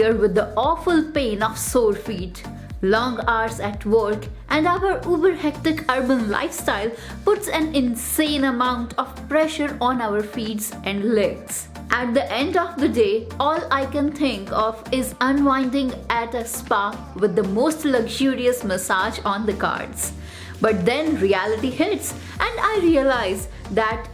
together with the awful pain of sore feet. Long hours at work and our uber hectic urban lifestyle puts an insane amount of pressure on our feet and legs. At the end of the day, all I can think of is unwinding at a spa with the most luxurious massage on the cards. But then reality hits and I realize that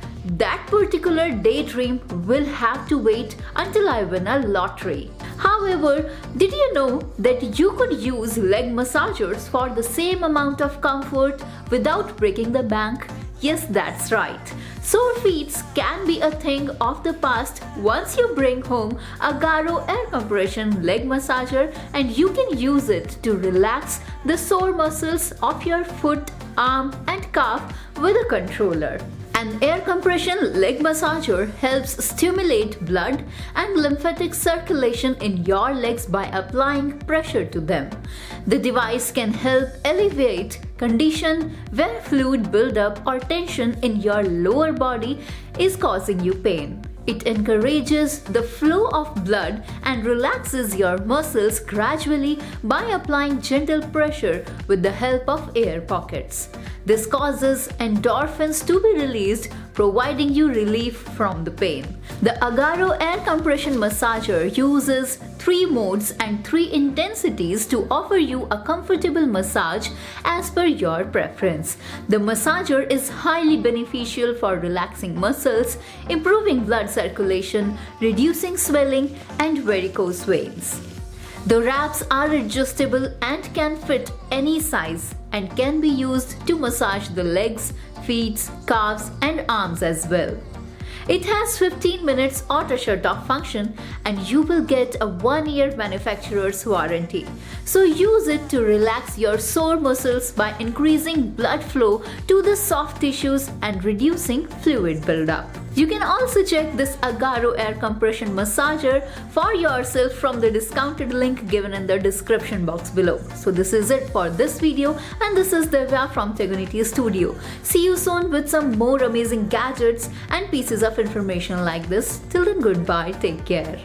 particular daydream will have to wait until I win a lottery. However, did you know that you could use leg massagers for the same amount of comfort without breaking the bank? Yes, that's right. Sore feet can be a thing of the past once you bring home Agaro air compression leg massager and you can use it to relax the sore muscles of your foot, arm and calf with a controller. An air compression leg massager helps stimulate blood and lymphatic circulation in your legs by applying pressure to them. The device can help alleviate condition where fluid buildup or tension in your lower body is causing you pain. It encourages the flow of blood and relaxes your muscles gradually by applying gentle pressure with the help of air pockets. This causes endorphins to be released, providing you relief from the pain. The Agaro air compression massager uses 3 modes and 3 intensities to offer you a comfortable massage as per your preference. The massager is highly beneficial for relaxing muscles, improving blood circulation, reducing swelling and varicose veins. The wraps are adjustable and can fit any size and can be used to massage the legs, feet, calves and arms as well. It has 15 minutes auto shut-off function and you will get a 1-year manufacturer's warranty. So use it to relax your sore muscles by increasing blood flow to the soft tissues and reducing fluid buildup. You can also check this Agaro air compression massager for yourself from the discounted link given in the description box below. So this is it for this video and this is Divya from Tegonity Studio. See you soon with some more amazing gadgets and pieces of information like this. Till then, goodbye, take care.